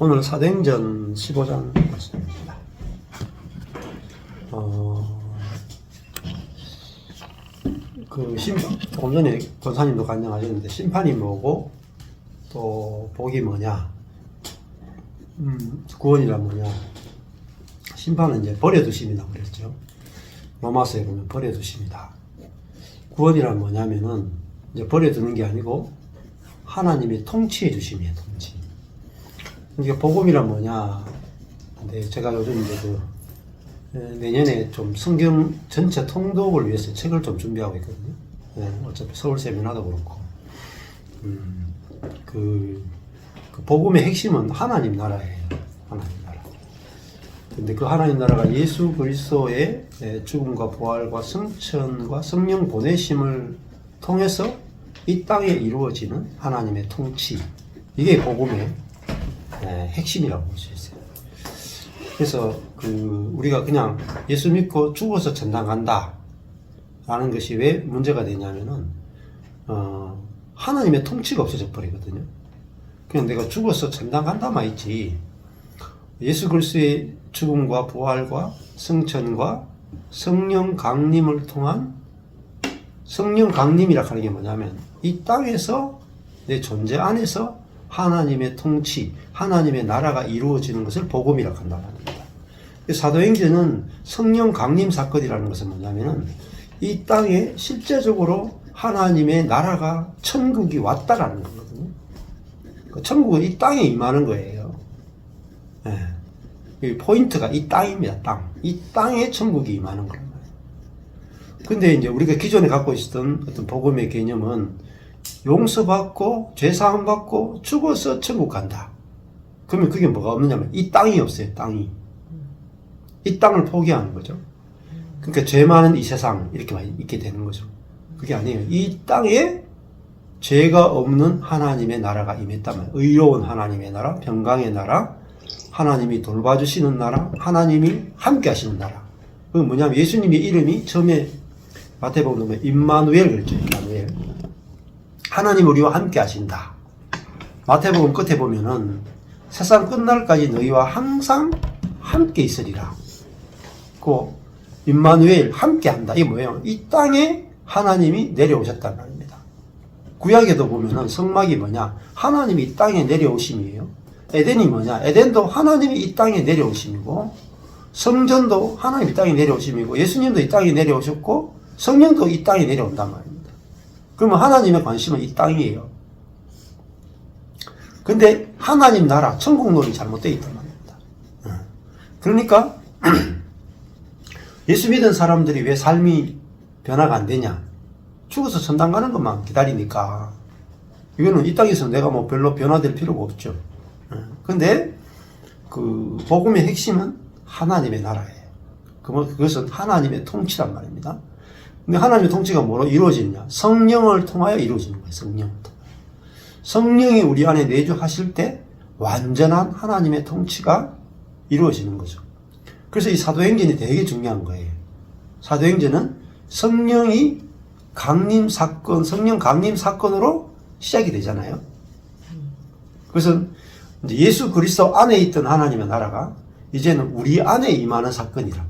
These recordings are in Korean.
오늘 사도행전 15장 말씀입니다. 조금 전에 권사님도 간증하셨는데, 심판이 뭐고, 또 복이 뭐냐, 구원이란 뭐냐. 심판은 이제 버려두심이라고 그랬죠. 로마서에 보면 버려두심이다. 구원이란 뭐냐면은, 이제 버려두는 게 아니고, 하나님이 통치해 주심이에요, 통치. 그러니까 복음이란 뭐냐. 근데 제가 요즘 이제 내년에 좀 성경 전체 통독을 위해서 책을 좀 준비하고 있거든요. 어차피 서울 세미나도 그렇고. 그 복음의 핵심은 하나님 나라예요. 하나님 나라. 근데 그 하나님 나라가 예수 그리스도의 죽음과 부활과 승천과 성령 보내심을 통해서 이 땅에 이루어지는 하나님의 통치. 이게 복음의 핵심이라고 볼 수 있어요. 그래서 우리가 그냥 예수 믿고 죽어서 천당 간다 라는 것이 왜 문제가 되냐면은 하나님의 통치가 없어져 버리거든요. 그냥 내가 죽어서 천당 간다만 있지, 예수 그리스도의 죽음과 부활과 승천과 성령 강림을 통한, 성령 강림이라 하는 게 뭐냐면 이 땅에서 내 존재 안에서 하나님의 통치, 하나님의 나라가 이루어지는 것을 복음이라고 한다는 겁니다. 사도행전은 성령 강림 사건이라는 것은 뭐냐면은 이 땅에 실제적으로 하나님의 나라가, 천국이 왔다라는 거거든요. 천국은 이 땅에 임하는 거예요. 이 포인트가 이 땅입니다. 땅. 이 땅에 천국이 임하는 거예요. 근데 이제 우리가 기존에 갖고 있었던 어떤 복음의 개념은 용서받고 죄사함받고 죽어서 천국 간다. 그러면 그게 뭐가 없느냐면 이 땅이 없어요. 땅이. 이 땅을 포기하는 거죠. 그러니까 죄 많은 이 세상 이렇게만 있게 되는 거죠. 그게 아니에요. 이 땅에 죄가 없는 하나님의 나라가 임했단 말이에요. 의로운 하나님의 나라, 평강의 나라, 하나님이 돌봐주시는 나라, 하나님이 함께 하시는 나라. 그건 뭐냐면 예수님의 이름이 처음에 마태복음 보면 임마누엘 그랬죠. 임마누엘. 하나님 우리와 함께 하신다. 마태복음 끝에 보면은 세상 끝날까지 너희와 항상 함께 있으리라. 그 임마누엘 함께 한다. 이게 뭐예요? 이 땅에 하나님이 내려오셨다는 말입니다. 구약에도 보면은 성막이 뭐냐? 하나님이 이 땅에 내려오심이에요. 에덴이 뭐냐? 에덴도 하나님이 이 땅에 내려오심이고, 성전도 하나님이 이 땅에 내려오심이고, 예수님도 이 땅에 내려오셨고, 성령도 이 땅에 내려온단 말입니다. 그러면 하나님의 관심은 이 땅이에요. 근데 하나님 나라, 천국론이 잘못되어 있단 말입니다. 그러니까 예수 믿은 사람들이 왜 삶이 변화가 안 되냐? 죽어서 천당 가는 것만 기다리니까. 이거는 이 땅에서 내가 뭐 별로 변화될 필요가 없죠. 근데 그 복음의 핵심은 하나님의 나라예요. 그것은 하나님의 통치란 말입니다. 근데 하나님의 통치가 뭐로 이루어지느냐? 성령을 통하여 이루어지는 거예요. 성령을 통하여. 성령이 우리 안에 내주하실 때 완전한 하나님의 통치가 이루어지는 거죠. 그래서 이 사도행전이 되게 중요한 거예요. 사도행전은 성령이 강림 사건, 성령 강림 사건으로 시작이 되잖아요. 그래서 이제 예수 그리스도 안에 있던 하나님의 나라가 이제는 우리 안에 임하는 사건이라고.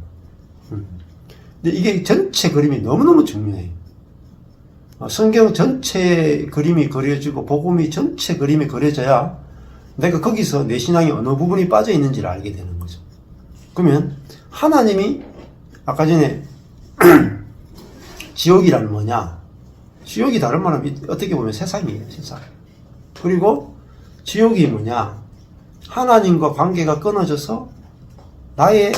근데 이게 전체 그림이 너무너무 중요해요. 성경 전체 그림이 그려지고 복음이 전체 그림이 그려져야 내가 거기서 내 신앙이 어느 부분이 빠져 있는지를 알게 되는 거죠. 그러면 하나님이 아까 전에 지옥이란 뭐냐? 지옥이 다른 말은 어떻게 보면 세상이에요. 세상. 그리고 지옥이 뭐냐? 하나님과 관계가 끊어져서 나의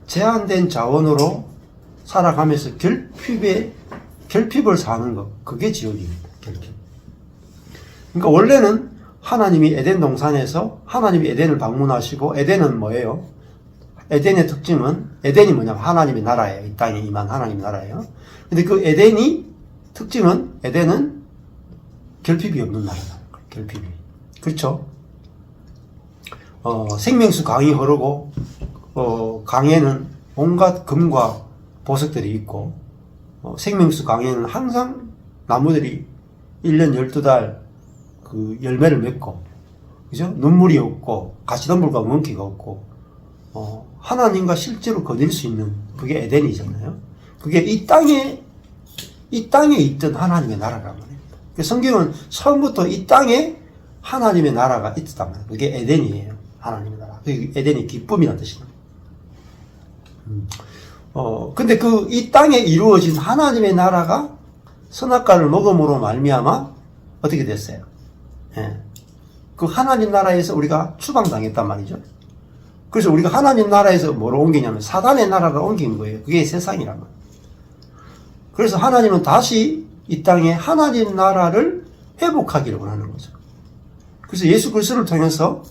제한된 자원으로 살아가면서 결핍을 사는 것. 그게 지옥입니다. 결핍. 그러니까 원래는 하나님이 에덴 동산에서 하나님이 에덴을 방문하시고, 에덴은 뭐예요? 에덴의 특징은, 에덴이 뭐냐면 하나님의 나라예요. 이 땅에 임한 하나님의 나라예요. 근데 그 에덴이 특징은, 에덴은 결핍이 없는 나라다. 결핍이. 그렇죠? 생명수 강이 흐르고, 강에는 온갖 금과 보석들이 있고, 생명수 강에는 항상 나무들이 1년 12달 그 열매를 맺고, 그죠? 눈물이 없고, 가시덤불과 먼기가 없고, 하나님과 실제로 거닐 수 있는, 그게 에덴이잖아요. 그게 이 땅에 있던 하나님의 나라란 말입니다. 성경은 처음부터 이 땅에 하나님의 나라가 있었단 말이에요. 그게 에덴이에요. 하나님의 나라. 그게 에덴이 기쁨이라는 뜻이에요. 근데 이 땅에 이루어진 하나님의 나라가 선악과를 먹음으로 말미암아 어떻게 됐어요? 예. 그 하나님 나라에서 우리가 추방당했단 말이죠. 그래서 우리가 하나님 나라에서 뭐로 옮기냐면 사단의 나라로 옮긴 거예요. 그게 세상이란 말이에요. 그래서 하나님은 다시 이 땅에 하나님 나라를 회복하기를 원하는 거죠. 그래서 예수 그리스도를 통해서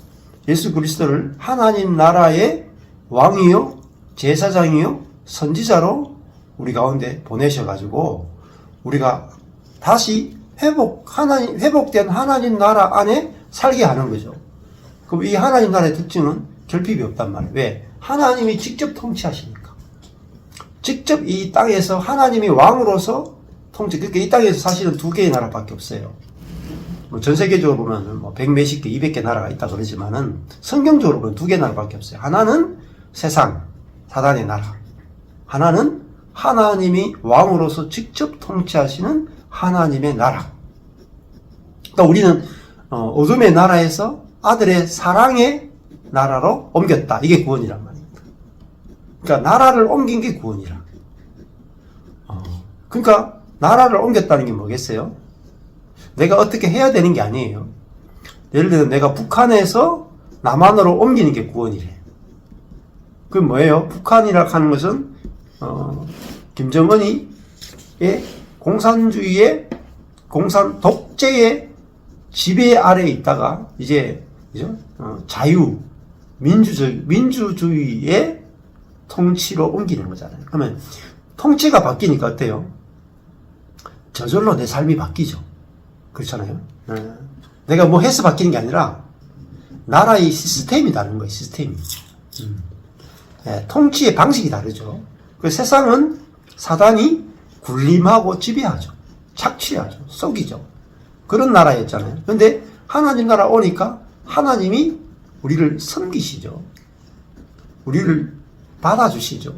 예수 그리스도를 하나님 나라의 왕이요, 제사장이요, 선지자로 우리 가운데 보내셔가지고 우리가 다시 회복된 하나님 나라 안에 살게 하는 거죠. 그럼 이 하나님 나라의 특징은 결핍이 없단 말이에요. 왜? 하나님이 직접 통치하시니까. 직접 이 땅에서 하나님이 왕으로서 통치, 그러니까 이 땅에서 사실은 두 개의 나라밖에 없어요. 전 세계적으로 보면 100몇십 개, 200개 나라가 있다 그러지만은 성경적으로 보면 두 개의 나라밖에 없어요. 하나는 세상, 사단의 나라. 하나는 하나님이 왕으로서 직접 통치하시는 하나님의 나라. 그러니까 우리는 어둠의 나라에서 아들의 사랑의 나라로 옮겼다. 이게 구원이란 말입니다. 그러니까 나라를 옮긴 게 구원이라. 그러니까 나라를 옮겼다는 게 뭐겠어요? 내가 어떻게 해야 되는 게 아니에요. 예를 들어 내가 북한에서 남한으로 옮기는 게 구원이래. 그게 뭐예요? 북한이라 하는 것은 김정은이 공산주의의 공산 독재의 지배 아래에 있다가 이제 그죠? 민주주의의 통치로 옮기는 거잖아요. 그러면 통치가 바뀌니까 어때요? 저절로 내 삶이 바뀌죠. 그렇잖아요. 내가 뭐 해서 바뀌는 게 아니라 나라의 시스템이 다른 거예요. 시스템이. 통치의 방식이 다르죠. 그 세상은 사단이 군림하고 지배하죠. 착취하죠. 속이죠. 그런 나라였잖아요. 그런데 하나님 나라 오니까 하나님이 우리를 섬기시죠. 우리를 받아주시죠.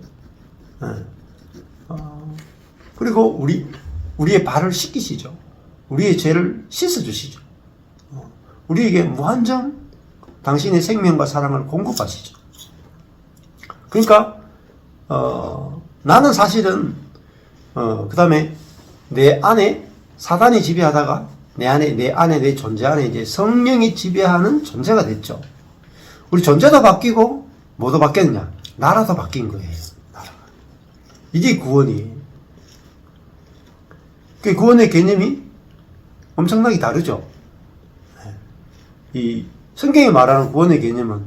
그리고 우리의 발을 씻기시죠. 우리의 죄를 씻어주시죠. 우리에게 무한정 당신의 생명과 사랑을 공급하시죠. 그러니까 나는 사실은 그 다음에 내 안에 사단이 지배하다가 내 안에 내 존재 안에 이제 성령이 지배하는 존재가 됐죠. 우리 존재도 바뀌고 뭐도 바뀌었냐? 나라도 바뀐 거예요. 나라가. 이게 구원이에요. 그 구원의 개념이 엄청나게 다르죠. 이 성경이 말하는 구원의 개념은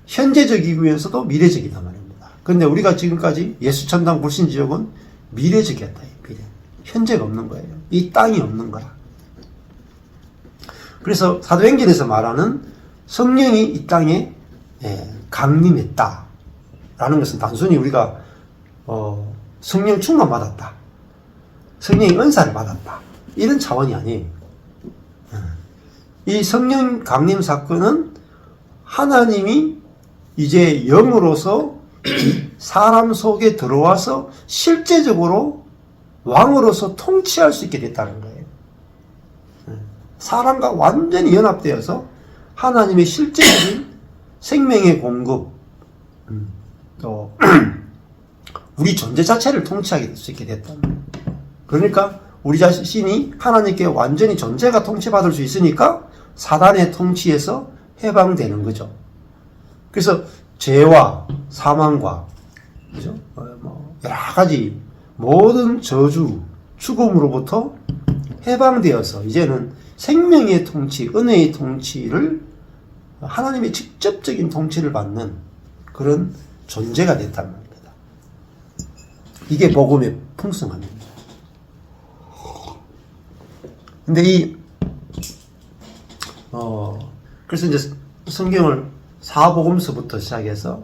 현재적이면서도 미래적이단 말입니다. 그런데 우리가 지금까지 예수천당 불신지역은 미래적이었다. 미래. 현재가 없는 거예요. 이 땅이 없는 거라. 그래서 사도행전에서 말하는 성령이 이 땅에 강림했다 라는 것은 단순히 우리가 성령 충만 받았다, 성령의 은사를 받았다, 이런 차원이 아니에요. 이 성령 강림 사건은 하나님이 이제 영으로서 사람 속에 들어와서 실제적으로 왕으로서 통치할 수 있게 됐다는 거예요. 사람과 완전히 연합되어서 하나님의 실제적인 생명의 공급, 또 우리 존재 자체를 통치하게 될 수 있게 됐다는 거예요. 그러니까 우리 자신이 하나님께 완전히 존재가 통치받을 수 있으니까 사단의 통치에서 해방되는 거죠. 그래서 죄와 사망과 그죠? 여러 가지 모든 저주, 죽음으로부터 해방되어서 이제는 생명의 통치, 은혜의 통치를 하나님의 직접적인 통치를 받는 그런 존재가 됐다는 겁니다. 이게 복음의 풍성함입니다. 근데 그래서 이제 성경을 사복음서부터 시작해서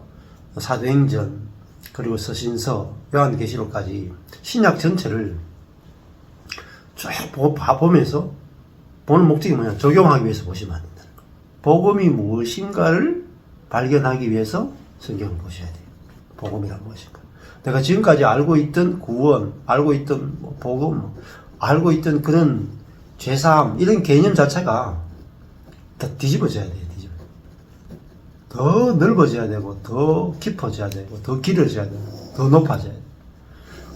사도행전, 그리고 서신서, 요한계시록까지 신약 전체를 쭉 봐보면서 보는 목적이 뭐냐? 적용하기 위해서 보시면 안 된다는 거예요. 복음이 무엇인가를 발견하기 위해서 성경을 보셔야 돼요. 복음이란 무엇인가. 내가 지금까지 알고 있던 구원, 알고 있던 복음, 알고 있던 그런 죄사함, 이런 개념 자체가 다 뒤집어져야 돼요. 더 넓어져야 되고, 더 깊어져야 되고, 더 길어져야 되고, 더 높아져야 돼요.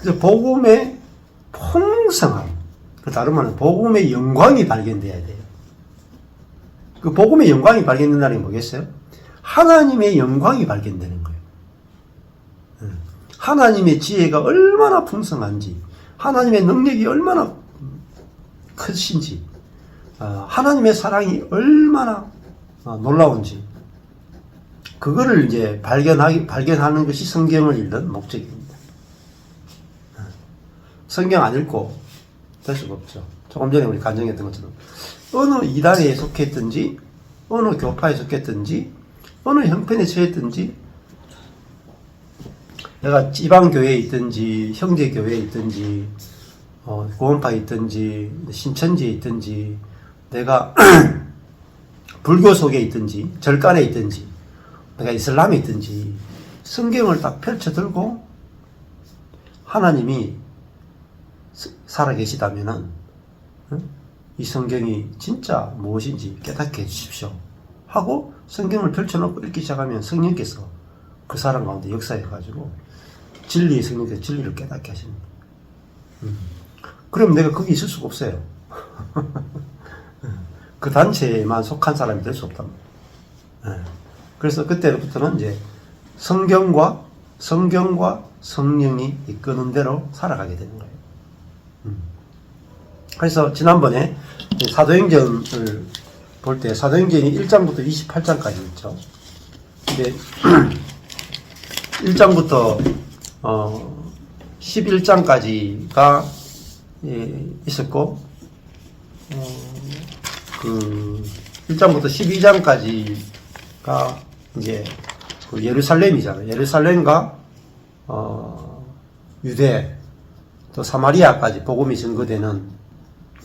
그래서 복음의 풍성함, 그 다른 말은 복음의 영광이 발견돼야 돼요. 그 복음의 영광이 발견된다는 게 뭐겠어요? 하나님의 영광이 발견되는 거예요. 하나님의 지혜가 얼마나 풍성한지, 하나님의 능력이 얼마나 크신지, 하나님의 사랑이 얼마나 놀라운지, 그거를 이제 발견하는 것이 성경을 읽는 목적입니다. 성경 안 읽고 될 수가 없죠. 조금 전에 우리 간증했던 것처럼 어느 이단에 속했든지, 어느 교파에 속했든지, 어느 형편에 처했든지, 내가 지방교회에 있든지, 형제교회에 있든지, 구원파에 있든지, 신천지에 있든지, 내가 불교 속에 있든지, 절간에 있든지, 내가 이슬람에 있든지, 성경을 딱 펼쳐 들고 하나님이 살아계시다면은 이 성경이 진짜 무엇인지 깨닫게 해주십시오 하고 성경을 펼쳐놓고 읽기 시작하면 성령께서 그 사람 가운데 역사해가지고 진리의 성령께서 진리를 깨닫게 하십니다. 그럼 내가 거기 있을 수가 없어요. 그 단체에만 속한 사람이 될 수 없단 말이에요. 그래서 그때부터는 이제 성경과 성령이 이끄는 대로 살아가게 되는 거예요. 그래서 지난번에 사도행전을 볼 때 사도행전이 1장부터 28장까지 있죠. 근데 1장부터 11장까지가 있었고, 그 1장부터 12장까지가 이제 그 예루살렘이잖아요. 예루살렘과 유대 또 사마리아까지 복음이 증거되는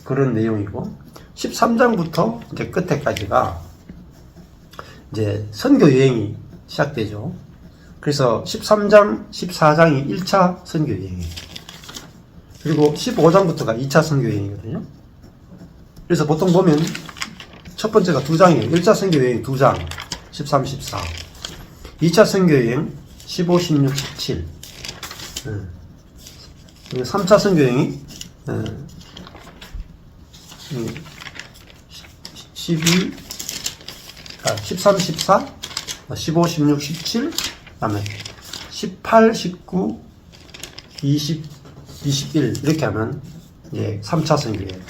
그런 내용이고, 13장부터 이제 끝에까지가 이제 선교 여행이 시작되죠. 그래서 13장, 14장이 1차 선교 여행이에요. 그리고 15장부터가 2차 선교 여행이거든요. 그래서 보통 보면 첫 번째가 2장이에요. 1차 선교 여행 2장, 13, 14. 2차 선교 여행 15, 16, 17. 그리고 3차 선교 여행이 13, 14, 15, 16, 17, 그 다음에 18, 19, 20, 21 이렇게 하면 이제 3차 선교예요.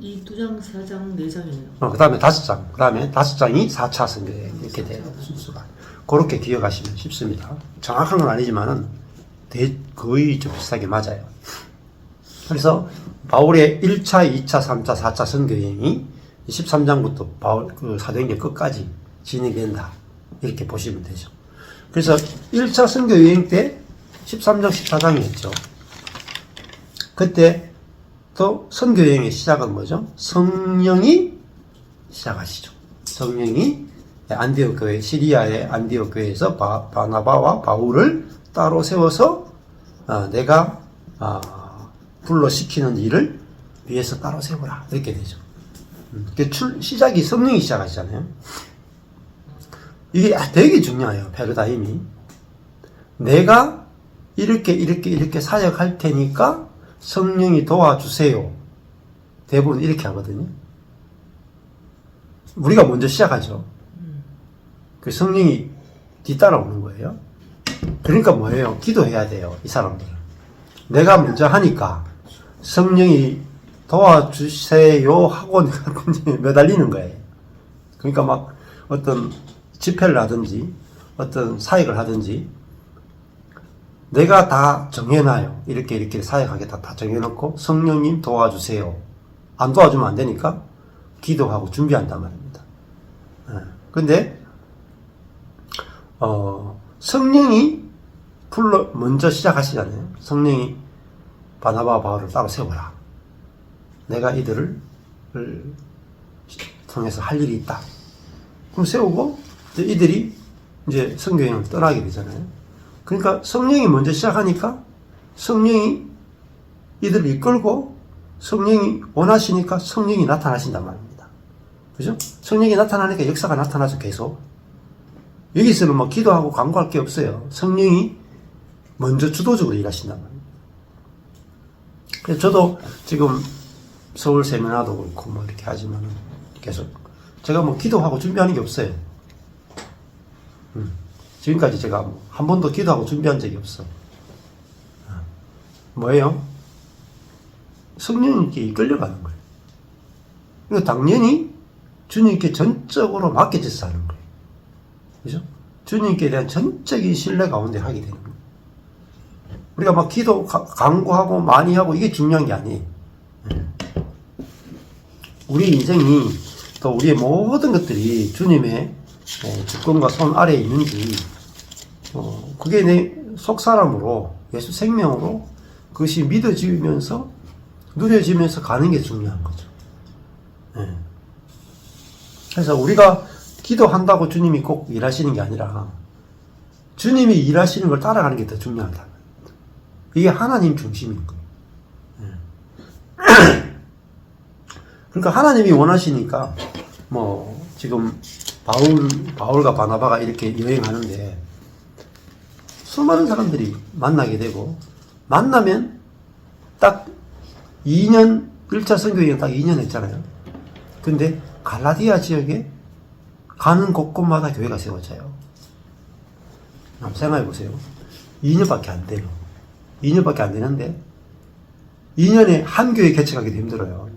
이 2장, 4장, 4장이네요. 그 다음에 5장, 그 다음에 5장이 4차 선교예요. 이렇게 돼요. 순수가. 그렇게 기억하시면 쉽습니다. 정확한 건 아니지만은 거의 좀 비슷하게 맞아요. 그래서 바울의 1차, 2차, 3차, 4차 선교여행이 13장부터 그 사도행전 끝까지 진행된다. 이렇게 보시면 되죠. 그래서 1차 선교여행 때 13장, 14장이었죠. 그때 또 선교여행의 시작은 뭐죠? 성령이 시작하시죠. 성령이 안디옥 교회, 시리아의 안디옥 교회에서 바나바와 바울을 따로 세워서 내가 불러 시키는 일을 위해서 따로 세우라. 이렇게 되죠. 시작이 성령이 시작하시잖아요. 이게 되게 중요해요. 패러다임이. 내가 이렇게 사역할 테니까 성령이 도와주세요. 대부분 이렇게 하거든요. 우리가 먼저 시작하죠. 그 성령이 뒤따라오는 거예요. 그러니까 뭐예요? 기도해야 돼요. 이 사람들은. 내가 먼저 하니까 성령이 도와주세요 하고 내가 매달리는 거예요. 그러니까 막 어떤 집회를 하든지 어떤 사역을 하든지 내가 다 정해놔요. 이렇게 사역하겠다 다 정해놓고 성령님 도와주세요. 안 도와주면 안 되니까 기도하고 준비한단 말입니다. 근데 성령이 먼저 시작하시잖아요. 성령이 바나바와 바울을 따로 세워라. 내가 이들을 통해서 할 일이 있다. 그럼 세우고 이제 이들이 이제 선교여행을 떠나게 되잖아요. 그러니까 성령이 먼저 시작하니까 성령이 이들을 이끌고 성령이 원하시니까 성령이 나타나신단 말입니다. 그죠? 성령이 나타나니까 역사가 나타나죠, 계속. 여기서는 뭐 기도하고 간구할 게 없어요. 성령이 먼저 주도적으로 일하신단 말입니다. 그래서 저도 지금 서울 세미나도 그렇고 뭐 이렇게 하지만은 계속 제가 뭐 기도하고 준비하는 게 없어요. 지금까지 제가 뭐 한 번도 기도하고 준비한 적이 없어. 뭐예요? 성령님께 이끌려가는 거예요. 그러니까 당연히 주님께 전적으로 맡겨져서 하는 거예요. 그죠? 주님께 대한 전적인 신뢰 가운데 하게 되는 거예요. 우리가 막 기도, 간구하고 많이 하고 이게 중요한 게 아니에요. 우리 인생이 또 우리의 모든 것들이 주님의 주권과 손 아래에 있는지, 그게 내 속사람으로, 예수 생명으로 그것이 믿어지면서, 누려지면서 가는 게 중요한 거죠. 그래서 우리가 기도한다고 주님이 꼭 일하시는 게 아니라, 주님이 일하시는 걸 따라가는 게 더 중요하다. 이게 하나님 중심인 거예요. 그러니까 하나님이 원하시니까, 뭐, 지금 바울과 바나바가 이렇게 여행하는데, 수많은 사람들이 만나게 되고, 만나면 딱 2년, 1차 선교여행 딱 2년 했잖아요. 근데 갈라디아 지역에 가는 곳곳마다 교회가 세워져요. 한번 생각해 보세요. 2년밖에 안 돼요. 2년밖에 안 되는데, 2년에 한 교회 개척하기도 힘들어요.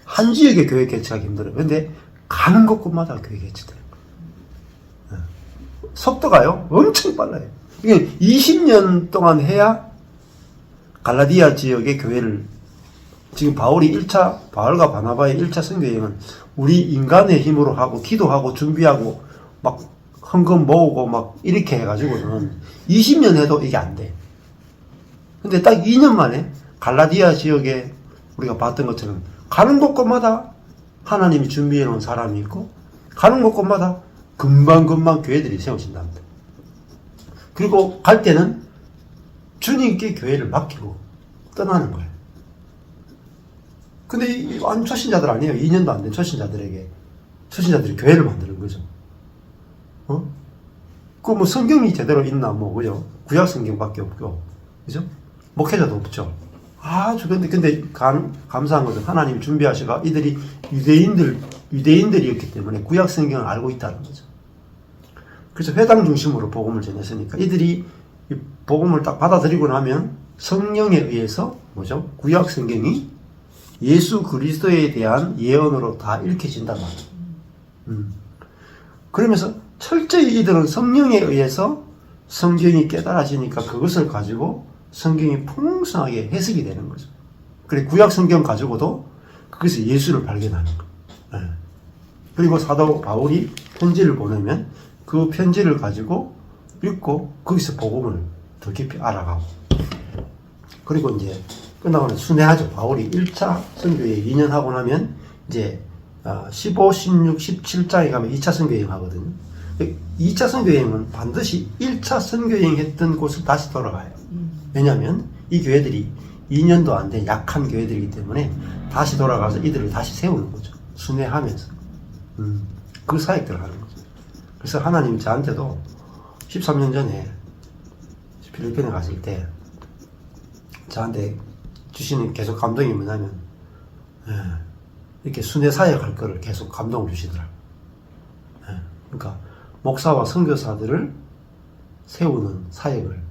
한 지역의 교회 개척하기 힘들어요. 근데 가는 곳곳마다 교회 개척돼요. 속도가요, 엄청 빨라요. 이게 20년 동안 해야 갈라디아 지역의 교회를, 지금 바울과 바나바의 1차 선교여행은 우리 인간의 힘으로 하고, 기도하고, 준비하고, 막, 헌금 모으고, 막, 이렇게 해가지고는 20년 해도 이게 안 돼. 근데 딱 2년 만에 갈라디아 지역에 우리가 봤던 것처럼 가는 곳곳마다 하나님이 준비해 놓은 사람이 있고, 가는 곳곳마다 금방금방 교회들이 세워진답니다. 그리고 갈 때는 주님께 교회를 맡기고 떠나는 거예요. 근데 완 초신자들 아니에요. 2년도 안 된 초신자들이 교회를 만드는 거죠. 그 뭐 성경이 제대로 있나, 뭐, 그죠? 구약 성경밖에 없고, 그죠? 목회자도 없죠. 아주, 근데 감사한 것은 하나님이 준비하시가 이들이 유대인들이었기 때문에 구약 성경을 알고 있다는 거죠. 그래서 회당 중심으로 복음을 전했으니까 이들이 이 복음을 딱 받아들이고 나면 성령에 의해서 뭐죠? 구약 성경이 예수 그리스도에 대한 예언으로 다 읽혀진단 말이에요. 그러면서 철저히 이들은 성령에 의해서 성경이 깨달아지니까 그것을 가지고 성경이 풍성하게 해석이 되는 거죠. 그래, 구약 성경 가지고도 그것에서 예수를 발견하는 거예요. 그리고 사도 바울이 편지를 보내면 그 편지를 가지고 읽고 거기서 복음을 더 깊이 알아가고, 그리고 이제 끝나고는 순회하죠. 바울이 1차 선교에 2년 하고 나면 이제 15, 16, 17장에 가면 2차 선교여행 하거든요. 2차 선교여행은 반드시 1차 선교여행 했던 곳을 다시 돌아가요. 왜냐하면 이 교회들이 2년도 안 된 약한 교회들이기 때문에 다시 돌아가서 이들을 다시 세우는 거죠. 순회하면서. 그 사역들을 하는 거죠. 그래서 하나님이 저한테도 13년 전에 필리핀에 갔을 때 저한테 주시는 계속 감동이 뭐냐면, 이렇게 순회 사역할 거를 계속 감동을 주시더라고요. 그러니까 목사와 선교사들을 세우는 사역을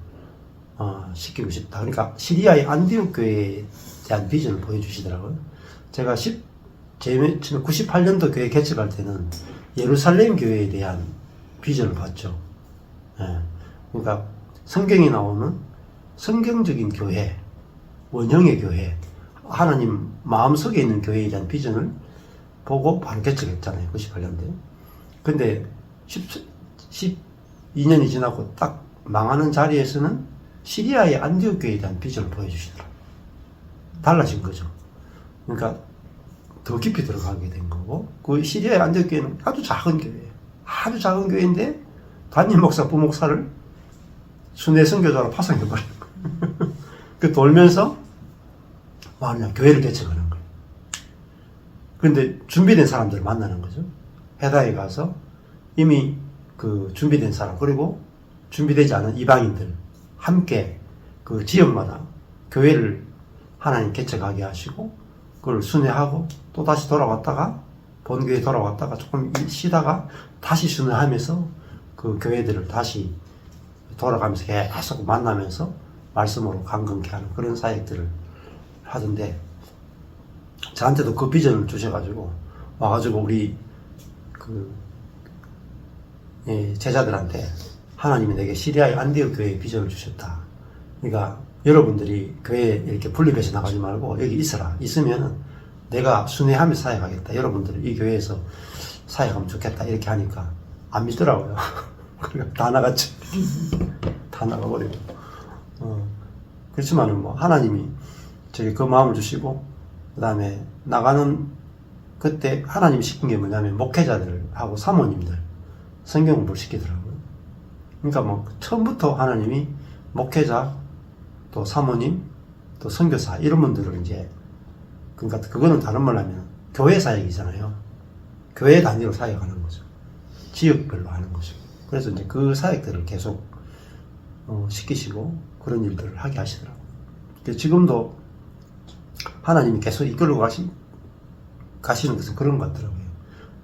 시키고 싶다. 그러니까 시리아의 안디옥 교회에 대한 비전을 보여주시더라고요. 제가 98년도 교회 개척할 때는 예루살렘 교회에 대한 비전을 봤죠. 그러니까 성경에 나오는 성경적인 교회, 원형의 교회, 하나님 마음속에 있는 교회에 대한 비전을 보고 바로 개척했잖아요. 98년도에. 근데 12년이 지나고 딱 망하는 자리에서는 시리아의 안디옥 교회에 대한 비전을 보여주시더라고요. 달라진 거죠. 그러니까 더 깊이 들어가게 된 거고, 그 시리아의 안디옥교회는 아주 작은 교회예요. 아주 작은 교회인데 담임 목사, 부목사를 순회 선교사로 파송해버린 거예요. 그 돌면서 그냥 교회를 개척하는 거예요. 그런데 준비된 사람들을 만나는 거죠. 헤다에 가서 이미 그 준비된 사람, 그리고 준비되지 않은 이방인들 함께 그 지역마다 교회를 하나님 개척하게 하시고, 그걸 순회하고 또 다시 돌아왔다가 본교회 돌아왔다가 조금 쉬다가 다시 순회하면서 그 교회들을 다시 돌아가면서 계속 만나면서 말씀으로 강건케 하는 그런 사역들을 하던데, 저한테도 그 비전을 주셔가지고 와가지고 우리 그 제자들한테 하나님이 내게 시리아의 안디옥 교회의 비전을 주셨다. 그러니까 여러분들이 교회에 이렇게 분립해서 나가지 말고 여기 있어라. 있으면은 내가 순회하면서 사역하겠다. 여러분들 이 교회에서 사역하면 좋겠다. 이렇게 하니까 안 믿더라고요. 그러니까 다 나갔죠. 다 나가버리고. 그렇지만은 뭐 하나님이 저기 그 마음을 주시고, 그 다음에 나가는 그때 하나님이 시킨 게 뭐냐면 목회자들하고 사모님들 성경 공부를 시키더라고요. 그러니까 뭐 처음부터 하나님이 목회자, 또 사모님, 또 선교사 이런 분들을 이제, 그러니까 그거는 다른 말로 하면 교회 사역이잖아요. 교회 단위로 사역하는 거죠. 지역별로 하는 거죠. 그래서 이제 그 사역들을 계속 시키시고 그런 일들을 하게 하시더라고요. 지금도 하나님이 계속 이끌고 가시는 것은 그런 것 같더라고요.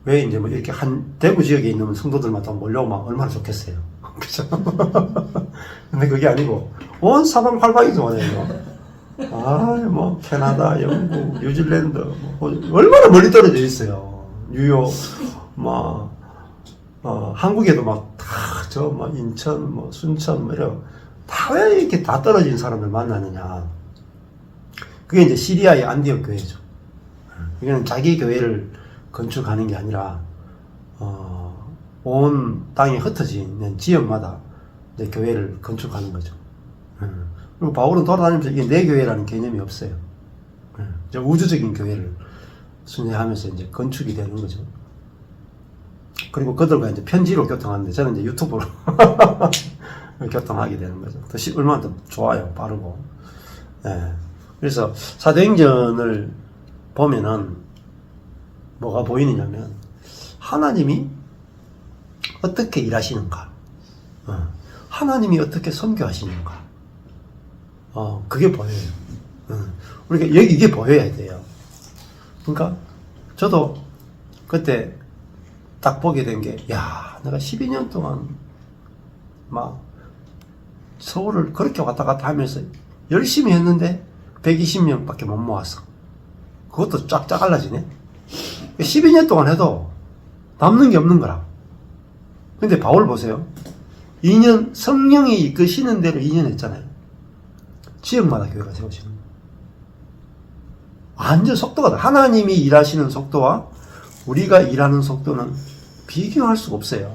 왜 이제 뭐 이렇게 한 대구 지역에 있는 성도들만 다 몰려오면 얼마나 좋겠어요. 그죠? 근데 그게 아니고 온 사방 팔방이 좋아해요. 뭐 캐나다, 영국, 뉴질랜드 뭐 얼마나 멀리 떨어져 있어요. 뉴욕, 한국에도 막 다 인천, 순천 이런 다 왜 이렇게 다 떨어진 사람들 만나느냐. 그게 이제 시리아의 안디옥 교회죠. 이거는 자기 교회를 건축하는 게 아니라 온 땅에 흩어져 있는 지역마다 이제 교회를 건축하는 거죠. 그리고 바울은 돌아다니면서 이게 내 교회라는 개념이 없어요. 이제 우주적인 교회를 순회하면서 이제 건축이 되는 거죠. 그리고 그들과 이제 편지로 교통하는데 저는 이제 유튜브로 교통하게 되는 거죠. 얼마나 더 좋아요. 빠르고. 네. 그래서 사도행전을 보면은 뭐가 보이느냐면 하나님이 어떻게 일하시는가, 하나님이 어떻게 선교하시는가, 그게 보여요. 우리가 이게 보여야 돼요. 그러니까 저도 그때 딱 보게 된 게, 내가 12년 동안 막 서울을 그렇게 왔다 갔다 하면서 열심히 했는데 120명밖에 못 모았어. 그것도 쫙 잘라지네. 12년 동안 해도 남는 게 없는 거라. 근데 바울 보세요. 2년 성령이 이끄시는 대로 2년 했잖아요. 지역마다 교회가 세우시는 거예요. 완전 속도가 다르다. 하나님이 일하시는 속도와 우리가 일하는 속도는 비교할 수가 없어요.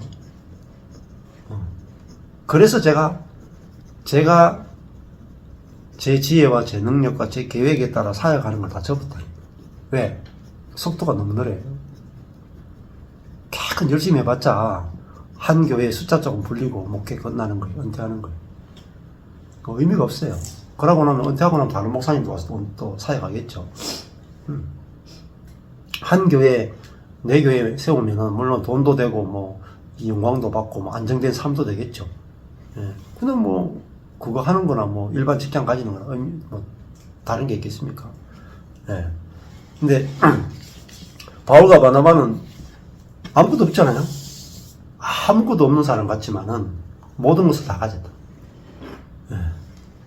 그래서 제가 제 지혜와 제 능력과 제 계획에 따라 사역하는 걸 다 접었다. 왜? 속도가 너무 느려요. 계속 열심히 해봤자 한 교회에 숫자 조금 불리고 목회 끝나는 거예요. 은퇴하는 거예요. 그 의미가 없어요. 그러고 나면 은퇴하고 나면 다른 목사님도 와서 또 사역하겠죠. 한 교회, 내 교회 세우면은 물론 돈도 되고 뭐 영광도 받고 뭐 안정된 삶도 되겠죠. 예. 근데 뭐 그거 하는 거나 뭐 일반 직장 가지는 거나 뭐 다른 게 있겠습니까? 예. 근데 바울과 바나바는 아무것도 없잖아요. 아무것도 없는 사람 같지만은 모든 것을 다 가졌다. 예.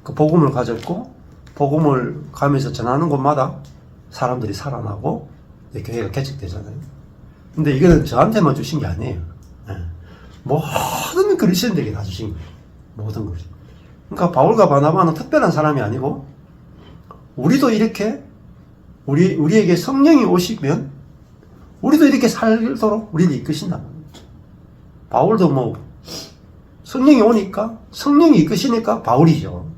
그 복음을 가졌고 복음을 가면서 전하는 곳마다 사람들이 살아나고 교회가 개척되잖아요. 근데 이거는 저한테만 주신 게 아니에요. 예. 모든 그리스도인들에게 다 주신 거예요. 모든 것이. 그러니까 바울과 바나바는 특별한 사람이 아니고 우리도 이렇게 우리에게 성령이 오시면 우리도 이렇게 살도록 우리를 이끄신다. 바울도 뭐 성령이 오니까 성령이 이끄시니까 바울이죠.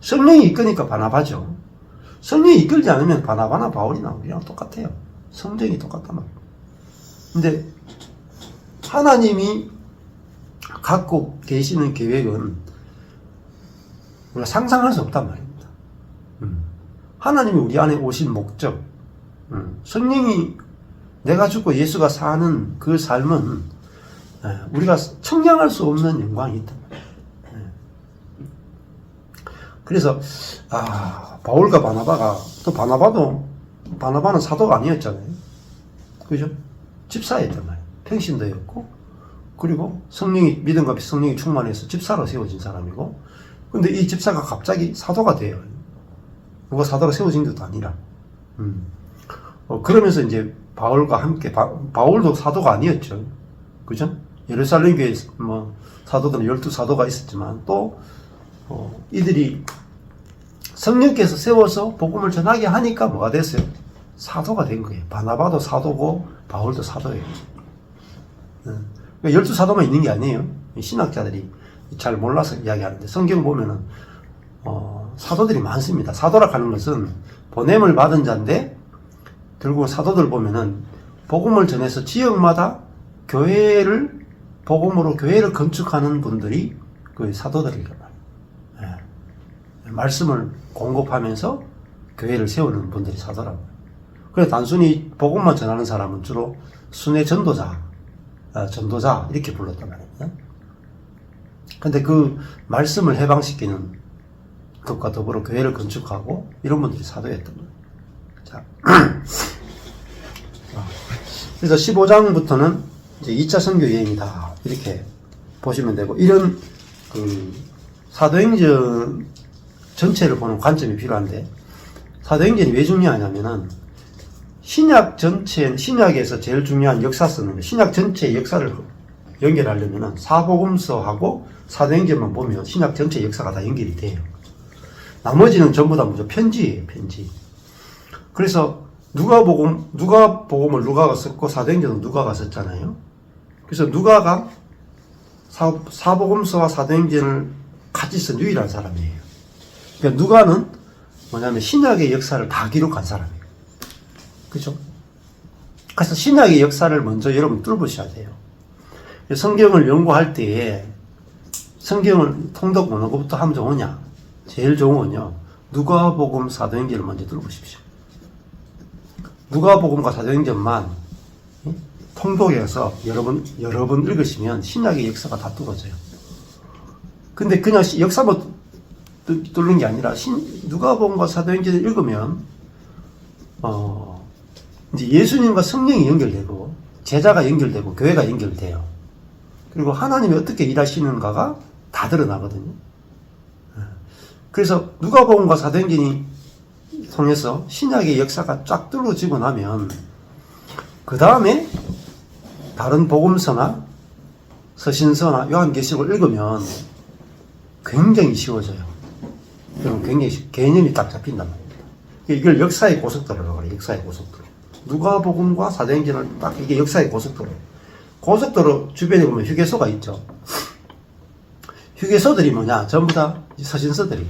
성령이 이끄니까 바나바죠. 성령이 이끌지 않으면 바나바나 바울이나 우리랑 똑같아요. 성경이 똑같단 말이에요. 근데 하나님이 갖고 계시는 계획은 우리가 상상할 수 없단 말입니다. 하나님이 우리 안에 오신 목적, 성령이 내가 죽고 예수가 사는 그 삶은 우리가 청량할 수 없는 영광이 있단 말이에요. 그래서 바울과 바나바가, 또 바나바는 사도가 아니었잖아요. 그죠? 집사였단 말이에요. 평신도였고, 그리고 믿음과 성령이 충만해서 집사로 세워진 사람이고, 근데 이 집사가 갑자기 사도가 돼요. 누가 사도로 세워진 것도 아니라. 그러면서 이제 바울과 함께, 바울도 사도가 아니었죠. 그죠? 예루살렘 교회에 사도들은 12사도가 있었지만, 또, 이들이 성령께서 세워서 복음을 전하게 하니까 뭐가 됐어요? 사도가 된 거예요. 바나바도 사도고, 바울도 사도예요. 12사도만 있는 게 아니에요. 신학자들이 잘 몰라서 이야기하는데, 성경 보면은, 사도들이 많습니다. 사도라 하는 것은 보냄을 받은 자인데, 결국 사도들 보면은, 복음을 전해서 지역마다 복음으로 교회를 건축하는 분들이 그 사도들이란 말이에요. 말씀을 공급하면서 교회를 세우는 분들이 사도라고. 그래서 단순히 복음만 전하는 사람은 주로 순회 전도자, 이렇게 불렀단 말이에요. 근데 그 말씀을 해방시키는 것과 더불어 교회를 건축하고 이런 분들이 사도였단 말이에요. 자. 그래서 15장부터는 이제 2차 선교 여행이다. 이렇게 보시면 되고, 이런 사도행전 전체를 보는 관점이 필요한데, 사도행전이 왜 중요하냐면은, 신약에서 제일 중요한 역사서는, 신약 전체의 역사를 연결하려면은, 사복음서하고 사도행전만 보면 신약 전체 역사가 다 연결이 돼요. 나머지는 전부 다 편지예요, 편지. 그래서, 누가복음을 누가가 썼고, 사도행전은 누가가 썼잖아요. 그래서 누가가 사복음서와 사도행전을 같이 쓴 유일한 사람이에요. 그러니까 누가는 뭐냐면 신약의 역사를 다 기록한 사람이에요. 그죠? 그래서 신약의 역사를 먼저 여러분 뚫으셔야 돼요. 성경을 연구할 때에 성경을 통독 어느 것부터 하면 좋으냐? 제일 좋은 건요, 누가복음, 사도행전을 먼저 뚫으십시오. 누가복음과 사도행전만 통독해서 여러 번 읽으시면 신약의 역사가 다 뚫어져요. 근데 그냥 역사만 뚫는 게 아니라 누가복음과 사도행전을 읽으면 이제 예수님과 성령이 연결되고 제자가 연결되고 교회가 연결돼요. 그리고 하나님이 어떻게 일하시는가가 다 드러나거든요. 그래서 누가복음과 사도행전이 통해서 신약의 역사가 쫙 뚫어지고 나면 그 다음에 다른 복음서나 서신서나 요한계시록을 읽으면 굉장히 쉬워져요. 그럼 굉장히 개념이 딱 잡힌단 말입니다. 이걸 역사의 고속도로라고 해요. 역사의 고속도로. 누가복음과 사도행전을 딱 이게 역사의 고속도로. 고속도로 주변에 보면 휴게소가 있죠. 휴게소들이 뭐냐? 전부 다 서신서들이.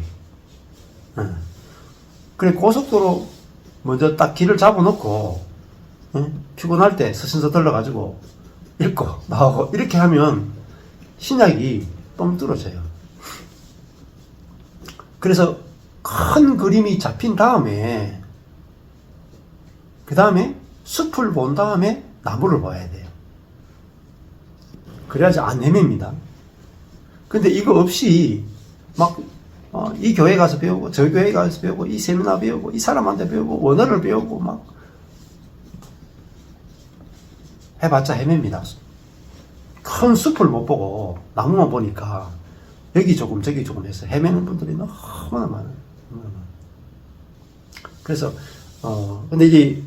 그래 고속도로 먼저 딱 길을 잡아놓고 피곤할 때 서신서 들러가지고 읽고 나오고 이렇게 하면 신약이 뻥 뚫어져요. 그래서 큰 그림이 잡힌 다음에 그 다음에 숲을 본 다음에 나무를 봐야 돼요. 그래야지 안 헤맵니다. 근데 이거 없이 막 이 교회 가서 배우고 저 교회 가서 배우고 이 세미나 배우고 이 사람한테 배우고 원어를 배우고 막 해봤자 헤맵니다. 큰 숲을 못 보고 나무만 보니까 여기 조금 저기 조금 해서 헤매는 분들이 너무나 많아요. 그래서 근데 이제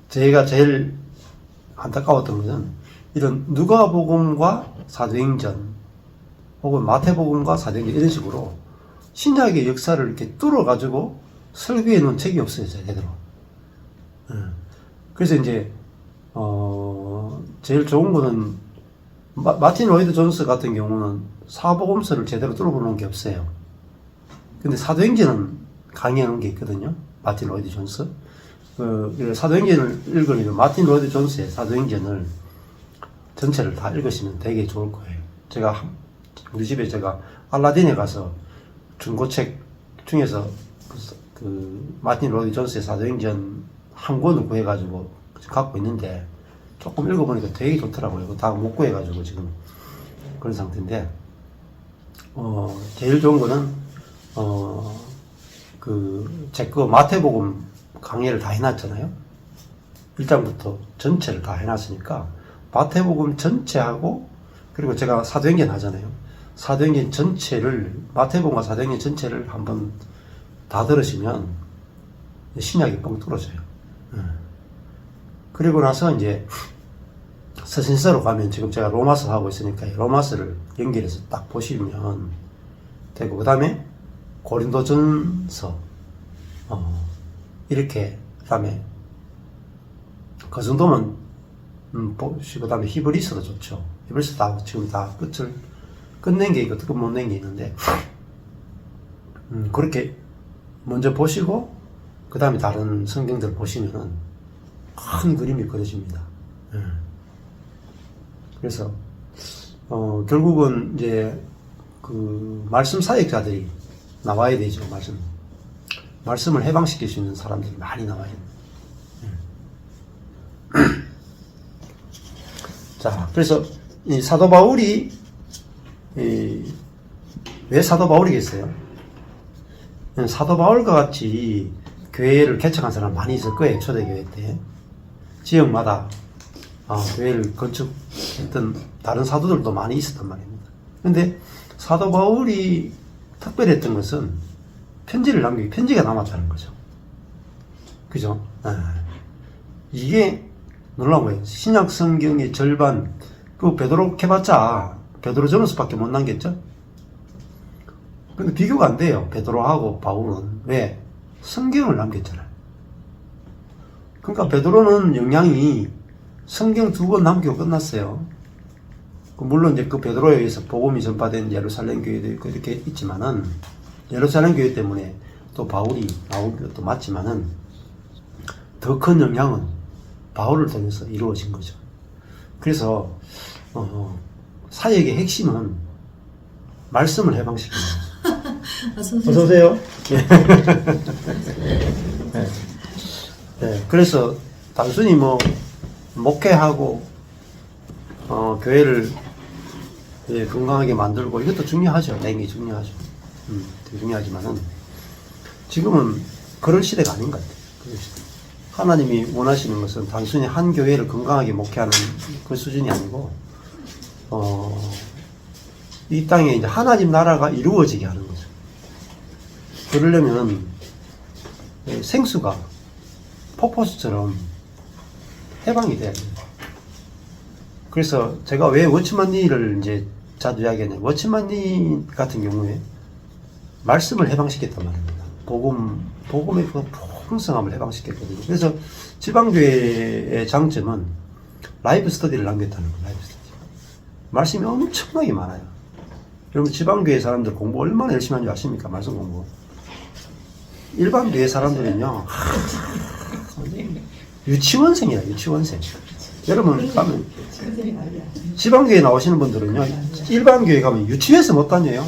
제가 제일 안타까웠던 것은 이런 누가복음과 사도행전 혹은 마태복음과 사도행전 이런 식으로 신약의 역사를 이렇게 뚫어가지고 설교해 놓은 책이 없어요, 제대로. 그래서 이제 제일 좋은 거는 마틴 로이드 존스 같은 경우는 사복음서를 제대로 뚫어보는 게 없어요. 근데 사도행전은 강의하는 게 있거든요. 마틴 로이드 존스. 사도행전을 읽으면 마틴 로이드 존스의 사도행전을 전체를 다 읽으시면 되게 좋을 거예요. 우리 집에 제가 알라딘에 가서 중고책 중에서 마틴 로이드 존스의 사도행전 한 권을 구해가지고 갖고 있는데 조금 읽어보니까 되게 좋더라고요. 그거 다 못 구해가지고 지금 그런 상태인데, 제일 좋은 거는, 제 거 마태복음 강의를 다 해놨잖아요. 1장부터 전체를 다 해놨으니까, 마태복음 전체하고, 그리고 제가 사도행전 하잖아요. 사도행전 전체를, 마태복음과 사도행전 전체를 한번 다 들으시면, 신약이 뻥 뚫어져요. 그리고 나서 이제, 서신서로 가면 지금 제가 로마서 하고 있으니까 로마서를 연결해서 딱 보시면 되고, 그 다음에 고린도전서, 이렇게, 그 다음에 그 정도면 보시고, 그 다음에 히브리서도 좋죠. 히브리서 다 지금 다 끝을 끝낸 게 있고 끝 못 낸 게 있는데, 그렇게 먼저 보시고 그 다음에 다른 성경들 보시면은 큰 그림이 그려집니다. 그래서 결국은 이제 말씀 사역자들이 나와야 되죠. 말씀을 해방시킬 수 있는 사람들이 많이 나와야 돼요. 자, 그래서 이 사도 바울이 왜 사도 바울이겠어요? 사도 바울과 같이 교회를 개척한 사람 많이 있을 거예요. 초대교회 때 지역마다 교회를 건축했던 다른 사도들도 많이 있었단 말입니다. 근데 사도 바울이 특별했던 것은 편지가 남았다는 거죠. 그죠? 이게 놀라운 거예요. 신약 성경의 절반, 베드로 해봤자 베드로 전후서밖에 못 남겼죠? 근데 비교가 안 돼요. 베드로하고 바울은. 왜? 성경을 남겼잖아요. 그러니까 베드로는 영향이 성경 2권 남기고 끝났어요. 물론 이제 그 베드로에 의해서 복음이 전파된 예루살렘 교회도 있고 이렇게 있지만은, 예루살렘 교회 때문에 또 바울이 나온 것도 맞지만은, 더 큰 영향은 바울을 통해서 이루어진 거죠. 그래서, 사역의 핵심은 말씀을 해방시키는 거죠. 어서오세요. 네. 그래서 단순히 목회하고, 교회를 건강하게 만들고, 이것도 중요하죠. 굉장히 중요하죠. 되게 중요하지만은, 지금은 그럴 시대가 아닌 것 같아요. 그럴 시대. 하나님이 원하시는 것은 단순히 한 교회를 건강하게 목회하는 그 수준이 아니고, 이 땅에 이제 하나님 나라가 이루어지게 하는 거죠. 그러려면 생수가 폭포수처럼 해방이 돼야 돼요. 그래서 제가 왜 워치만 니를 이제 자주 이야기하냐면, 워치만 니 같은 경우에 말씀을 해방시켰단 말입니다. 복음의 그 풍성함을 해방시켰거든요. 그래서 지방교회의 장점은 라이브 스터디를 남겼다는 거예요. 라이브 스터디. 말씀이 엄청나게 많아요. 여러분, 지방교회 사람들 공부 얼마나 열심히 하는지 아십니까? 말씀 공부. 일반 교회 사람들은요, 유치원생이야, 유치원생. 여러분, 가면, 지방교회 나오시는 분들은요, 일반 교회 가면 유치원에서 못 다녀요.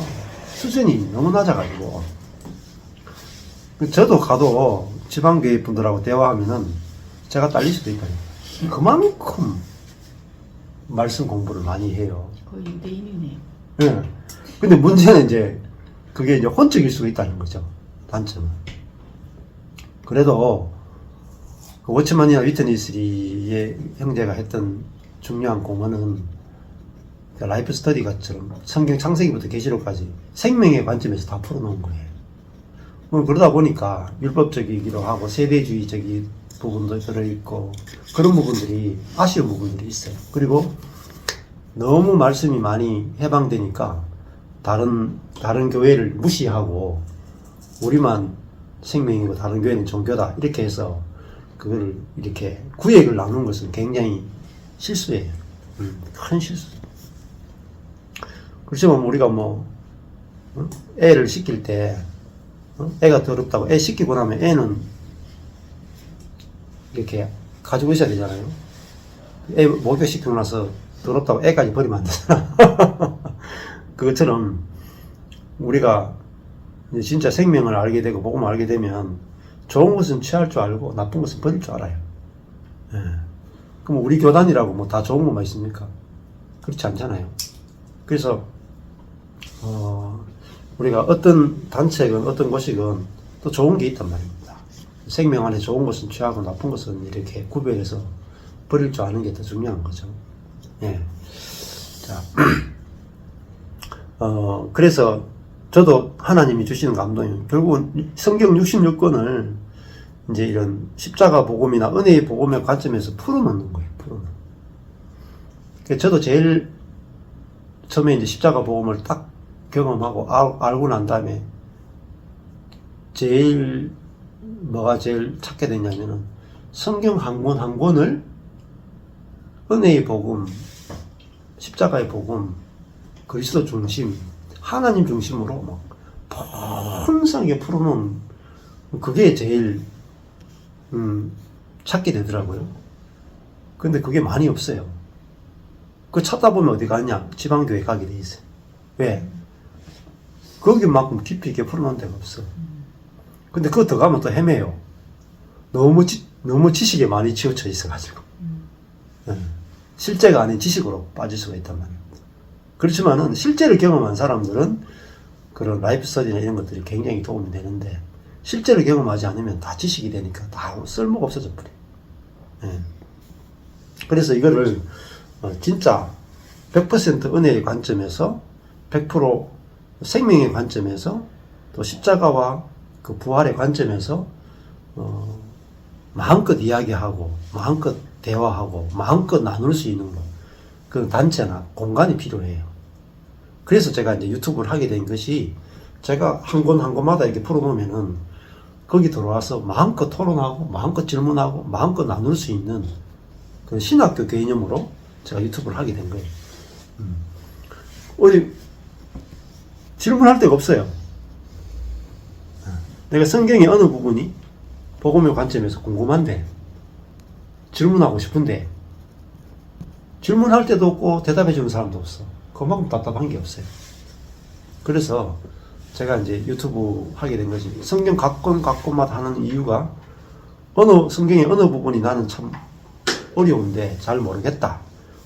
수준이 너무 낮아가지고. 저도 가도 지방교회 분들하고 대화하면은 제가 딸릴 수도 있거든요. 그만큼 말씀 공부를 많이 해요. 거의 유대인이네요. 예. 근데 문제는 이제 그게 이제 혼적일 수가 있다는 거죠. 단점은. 그래도 그 워치만이나 위트니스리의 형제가 했던 중요한 공헌은 그 라이프 스터디가처럼 성경 창세기부터 계시록까지 생명의 관점에서 다 풀어놓은 거예요. 그러다 보니까 율법적이기도 하고 세대주의적인 부분도 들어있고 그런 부분들이 아쉬운 부분들이 있어요. 그리고 너무 말씀이 많이 해방되니까 다른 교회를 무시하고 우리만 생명이고 다른 교회는 종교다 이렇게 해서 그걸 이렇게 구획을 나누는 것은 굉장히 실수예요. 큰 실수. 그렇지만 우리가 애를 시킬 때 애가 더럽다고 애 시키고 나면 애는 이렇게 가지고 있어야 되잖아요. 애 목욕시키고 나서 더럽다고 애까지 버리면 안 되잖아. 그것처럼 우리가 이제 진짜 생명을 알게 되고 복음을 알게 되면 좋은 것은 취할 줄 알고 나쁜 것은 버릴 줄 알아요. 예. 그럼 우리 교단이라고 뭐 다 좋은 것만 있습니까? 그렇지 않잖아요. 그래서 우리가 어떤 단체건 어떤 곳이건 또 좋은 게 있단 말입니다. 생명 안에 좋은 것은 취하고 나쁜 것은 이렇게 구별해서 버릴 줄 아는 게 더 중요한 거죠. 예. 자, 그래서 저도 하나님이 주시는 감동이 결국은 성경 66권을 이제 이런 십자가 복음이나 은혜의 복음의 관점에서 풀어놓는 거예요. 풀어놓는. 저도 제일 처음에 이제 십자가 복음을 딱 경험하고 알고 난 다음에 뭐가 제일 찾게 됐냐면은 성경 한 권 한 권을 은혜의 복음, 십자가의 복음, 그리스도 중심, 하나님 중심으로 막 풍성하게 풀어놓은 그게 제일 찾게 되더라고요. 근데 그게 많이 없어요. 그 찾다 보면 어디 가냐? 지방교회 가게 돼 있어요. 왜? 거기만큼 깊이 있게 풀어놓은 데가 없어. 근데 그거 더 가면 또 헤매요. 너무 지식에 많이 치우쳐 있어가지고. 실제가 아닌 지식으로 빠질 수가 있단 말이에요. 그렇지만은 실제를 경험한 사람들은 그런 라이프 스터디나 이런 것들이 굉장히 도움이 되는데 실제를 경험하지 않으면 다 지식이 되니까 다 쓸모가 없어져 버려요. 예. 그래서 이거를 진짜 100% 은혜의 관점에서 100% 생명의 관점에서 또 십자가와 그 부활의 관점에서 마음껏 이야기하고 마음껏 대화하고 마음껏 나눌 수 있는 그 단체나 공간이 필요해요. 그래서 제가 이제 유튜브를 하게 된 것이 제가 한 권 한 권마다 이렇게 풀어놓으면은 거기 들어와서 마음껏 토론하고 마음껏 질문하고 마음껏 나눌 수 있는 그 신학교 개념으로 제가 유튜브를 하게 된 거예요. 어디 질문할 데가 없어요. 내가 성경의 어느 부분이 복음의 관점에서 궁금한데 질문하고 싶은데 질문할 때도 없고 대답해 주는 사람도 없어. 그만큼 답답한 게 없어요. 그래서 제가 이제 유튜브 하게 된 것이 성경 각 권마다 하는 이유가 성경의 어느 부분이 나는 참 어려운데 잘 모르겠다.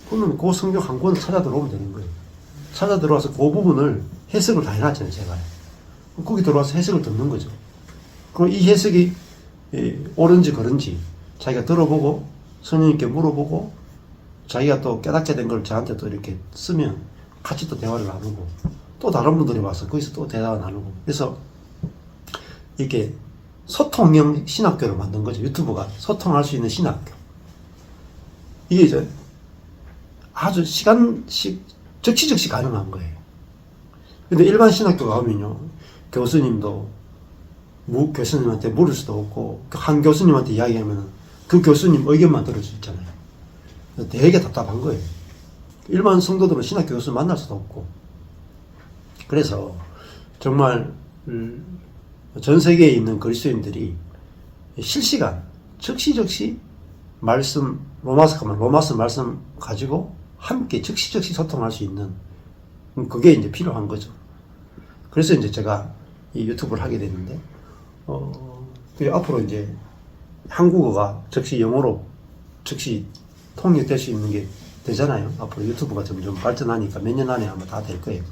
그러면 그 성경 한 권을 찾아 들어오면 되는 거예요. 찾아 들어와서 그 부분을 해석을 다 해놨잖아요, 제가. 거기 들어와서 해석을 듣는 거죠. 그럼 이 해석이 옳은지 그른지 자기가 들어보고 성령님께 물어보고 자기가 또 깨닫게 된 걸 저한테 또 이렇게 쓰면 같이 또 대화를 나누고 또 다른 분들이 와서 거기서 또 대화를 나누고 그래서 이렇게 소통형 신학교를 만든 거죠. 유튜브가 소통할 수 있는 신학교. 이게 이제 아주 적시적시 가능한 거예요. 근데 일반 신학교 가면요, 교수님도 교수님한테 물을 수도 없고 한 교수님한테 이야기하면 그 교수님 의견만 들을 수 있잖아요. 되게 답답한 거예요. 일반 성도들은 신학교 교수 만날 수도 없고. 그래서 정말 전 세계에 있는 그리스도인들이 실시간 적시적시 말씀 로마서 가면 로마서 말씀 가지고 함께 적시적시 소통할 수 있는 그게 이제 필요한 거죠. 그래서 이제 제가 이 유튜브를 하게 됐는데 앞으로 이제 한국어가 적시 영어로 적시 통역될 수 있는 게 되잖아요. 앞으로 유튜브가 점점 발전하니까 몇 년 안에 아마 다 될 거예요.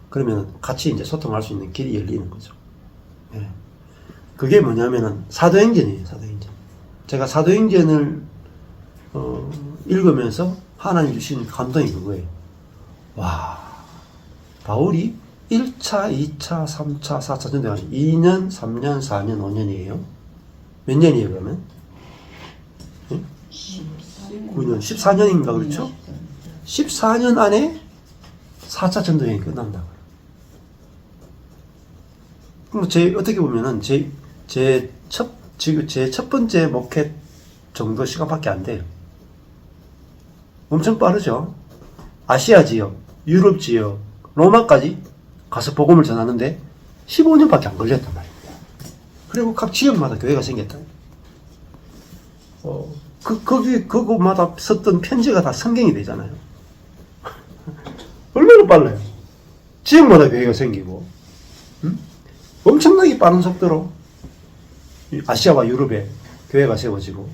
그러면 같이 이제 소통할 수 있는 길이 열리는 거죠. 예. 그게 뭐냐면은 사도행전이에요, 사도행전. 제가 사도행전을 읽으면서 하나님 주신 감동이 그거예요. 와, 바울이 1차, 2차, 3차, 4차 전쟁 2년, 3년, 4년, 5년이에요. 몇 년이에요, 그러면? 예? 9년, 14년인가 그렇죠? 14년 안에 4차 전쟁이 끝난다고요. 그럼 어떻게 보면은 제 첫 번째 목회 정도 시간밖에 안 돼요. 엄청 빠르죠? 아시아 지역, 유럽 지역, 로마까지 가서 복음을 전하는데 15년밖에 안 걸렸단 말입니다. 그리고 각 지역마다 교회가 생겼다. 그곳마다 썼던 편지가 다 성경이 되잖아요. 얼마나 빨라요. 지역마다 교회가 생기고, 엄청나게 빠른 속도로 아시아와 유럽에 교회가 세워지고,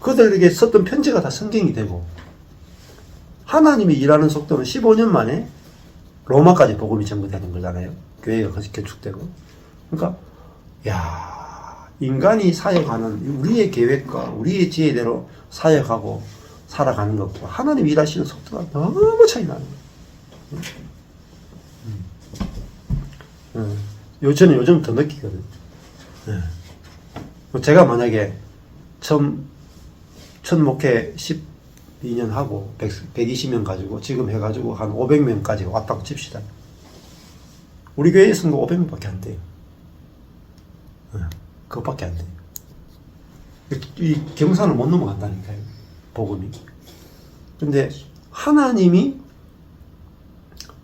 그들에게 썼던 편지가 다 성경이 되고, 하나님이 일하는 속도는 15년 만에 로마까지 복음이 전거되는 거잖아요. 교회가 거기서 개축되고. 그러니까, 인간이 사역하는 우리의 계획과 우리의 지혜대로 사역하고 살아가는 것과 하나님 일하시는 속도가 너무 차이 나는 거예요. 저는 요즘 더 느끼거든요. 제가 만약에 첫 목회 12년 하고 120명 가지고 지금 해가지고 한 500명까지 왔다고 칩시다. 우리 교회에 성도 500명밖에 안 돼요. 그것밖에 안 돼요. 이 경산을 못 넘어간다니까요. 복음이. 근데 하나님이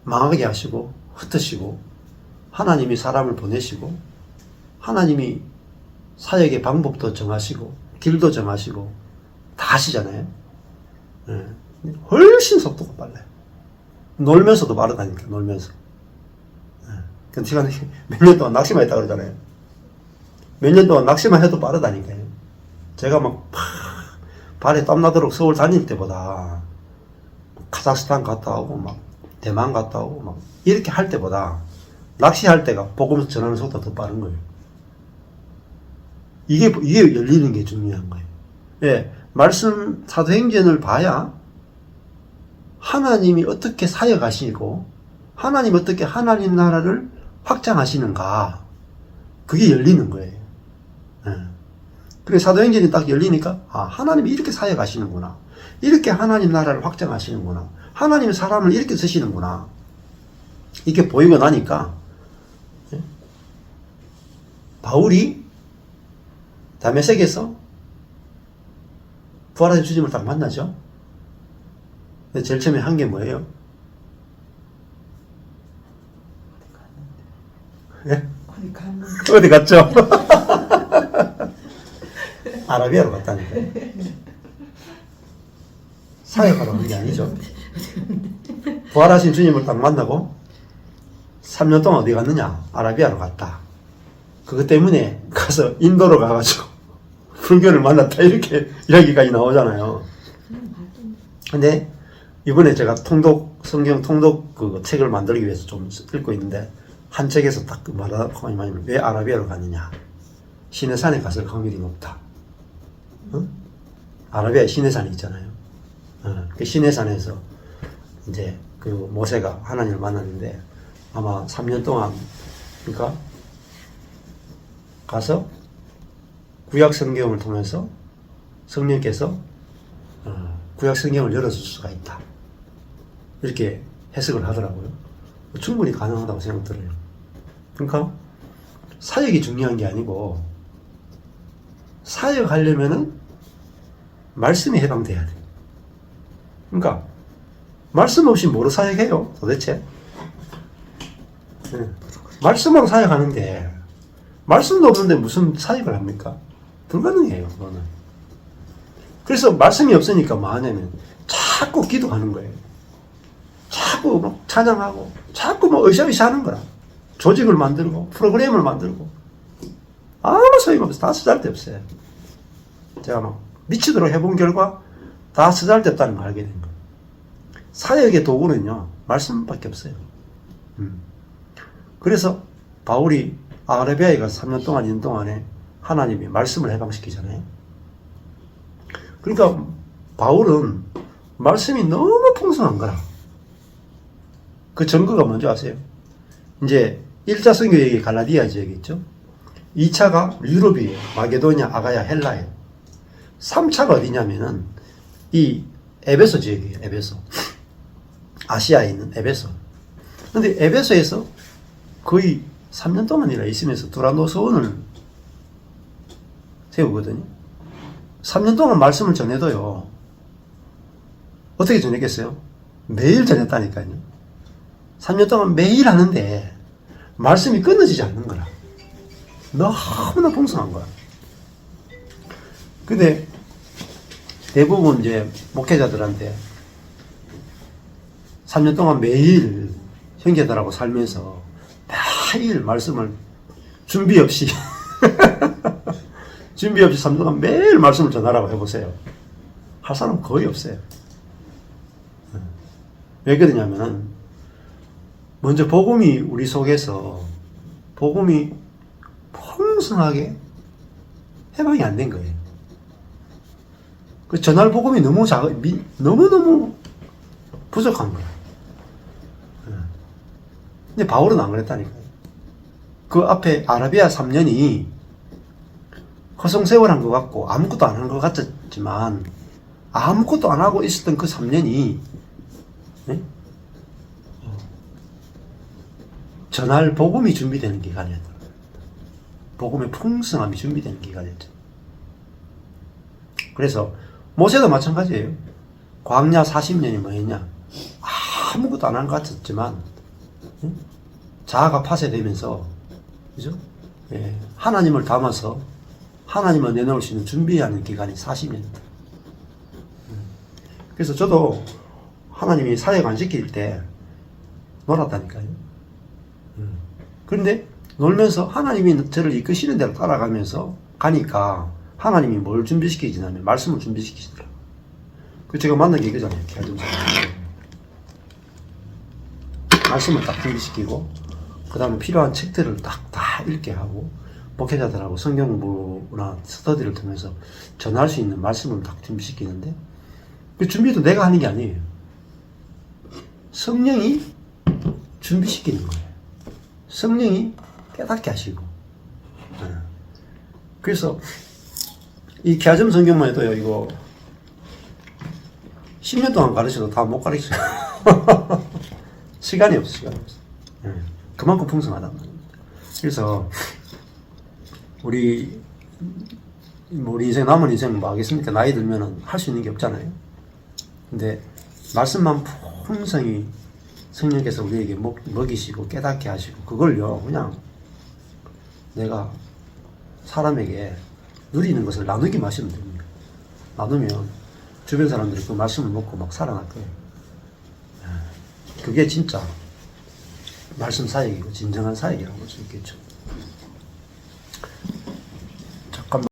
망하게 하시고 흩으시고 하나님이 사람을 보내시고 하나님이 사역의 방법도 정하시고 길도 정하시고 다 하시잖아요. 훨씬 속도가 빨라요. 놀면서도 빠르다니까. 놀면서. 그 제가 몇 년 동안 낚시만 했다 그러잖아요. 몇 년 동안 낚시만 해도 빠르다니까요. 제가 막 발에 땀나도록 서울 다닐 때보다 카자흐스탄 갔다 오고 막 대만 갔다 오고 막 이렇게 할 때보다 낚시할 때가 복음 전하는 속도가 더 빠른 거예요. 이게 열리는 게 중요한 거예요. 예, 말씀 사도행전을 봐야 하나님이 어떻게 사역하시고 하나님 어떻게 하나님 나라를 확장하시는가 그게 열리는 거예요. 예. 그래서 사도행전이 딱 열리니까 하나님이 이렇게 사역하시는구나. 이렇게 하나님 나라를 확장하시는구나. 하나님이 사람을 이렇게 쓰시는구나. 이렇게 보이고 나니까 바울이 다메섹에서 부활하신 주님을 딱 만나죠. 근데 제일 처음에 한 게 뭐예요? 예? 어디 갔죠? 아라비아로 갔다니까요. 사역하러 간 게 아니죠. 부활하신 주님을 딱 만나고 3년 동안 어디 갔느냐? 아라비아로 갔다. 그것 때문에 가서 인도로 가가지고 불교를 만났다 이렇게 이야기까지 나오잖아요. 근데 이번에 제가 성경 통독 그 책을 만들기 위해서 좀 읽고 있는데 한 책에서 딱 말하고 있는 왜 아라비아로 갔느냐? 시내산에 갔을 확률이 높다. 아라비아에 시내산이 있잖아요. 그 시내산에서 이제 그 모세가 하나님을 만났는데 아마 3년 동안 그러니까 가서 구약 성경을 통해서 성령께서 구약 성경을 열어줄 수가 있다. 이렇게 해석을 하더라고요. 충분히 가능하다고 생각 들어요. 그러니까 사역이 중요한 게 아니고 사역하려면은 말씀에 해당돼야 돼. 그러니까 말씀 없이 뭐로 사역해요? 도대체? 말씀으로 사역하는데 말씀도 없는데 무슨 사역을 합니까? 불가능해요. 그거는. 그래서 말씀이 없으니까 뭐 하냐면 자꾸 기도하는 거예요. 자꾸 막 찬양하고 자꾸 뭐 으쌰으쌰 하는 거라. 조직을 만들고 프로그램을 만들고 아무 소용없어요. 다 쓰잘데없어요. 제가 막 미치도록 해본 결과 다 쓰잘데없다는 걸 알게 된 거예요. 사역의 도구는요 말씀밖에 없어요. 그래서 바울이 아라비아에 가서 3년 동안 있는 동안에 하나님이 말씀을 해방시키잖아요. 그러니까 바울은 말씀이 너무 풍성한 거라. 그 증거가 뭔지 아세요? 이제 1차 선교역이 갈라디아 지역이 있죠. 2차가 유럽이에요. 마게도니아, 아가야, 헬라예요. 3차가 어디냐면은 이 에베소 지역이에요. 에베소. 아시아에 있는 에베소. 근데 에베소에서 거의 3년 동안이나 있으면서 두란노 서원을 세우거든요. 3년 동안 말씀을 전해도요. 어떻게 전했겠어요? 매일 전했다니까요. 3년 동안 매일 하는데 말씀이 끊어지지 않는 거라. 너무나 풍성한 거야. 근데 대부분 이제 목회자들한테 3년 동안 매일 형제들하고 살면서 매일 말씀을 준비 없이 준비 없이 3년 동안 매일 말씀을 전하라고 해보세요. 할 사람 거의 없어요. 왜 그러냐면은 먼저 복음이 우리 속에서 복음이 풍성하게 해방이 안 된 거예요. 그 전할 복음이 너무 너무너무 부족한 거야. 근데 바울은 안 그랬다니까요. 그 앞에 아라비아 3년이 허송세월한 것 같고 아무것도 안 한 것 같았지만 아무것도 안 하고 있었던 그 3년이 전할 복음이 준비되는 기간이었다. 복음의 풍성함이 준비되는 기간이었죠. 그래서 모세도 마찬가지예요. 광야 40년이 뭐였냐? 아무것도 안 한 것 같았지만 자아가 파쇄되면서 그죠? 예, 하나님을 담아서 하나님을 내놓을 수 있는 준비하는 기간이 40년이다. 그래서 저도 하나님이 사역 안 시킬 때 놀았다니까요. 그런데 놀면서 하나님이 저를 이끄시는 대로 따라가면서 가니까 하나님이 뭘 준비시키시냐면 말씀을 준비시키시더라고요. 그 제가 만난 게 이거잖아요. 말씀을 딱 준비시키고 그 다음에 필요한 책들을 딱 다 읽게 하고 목회자들하고 성경 공부나 스터디를 통해서 전할 수 있는 말씀을 딱 준비시키는데 그 준비도 내가 하는 게 아니에요. 성령이 준비시키는 거예요. 성령이 깨닫게 하시고. 그래서 이 개화점 성경만 해도요, 이거 10년 동안 가르쳐도 다 못 가르쳐요. 시간이 없어. 그만큼 풍성하단 말입니다. 그래서 우리 인생, 남은 인생 뭐 하겠습니까? 나이 들면은 할 수 있는 게 없잖아요. 근데 말씀만 풍성히 성령께서 우리에게 먹이시고 깨닫게 하시고 그걸요 그냥 내가 사람에게 누리는 것을 나누기만 하시면 됩니다. 나누면 주변 사람들이 그 말씀을 먹고 막 살아날 거예요. 그게 진짜 말씀 사역이고 진정한 사역이라고 볼 수 있겠죠.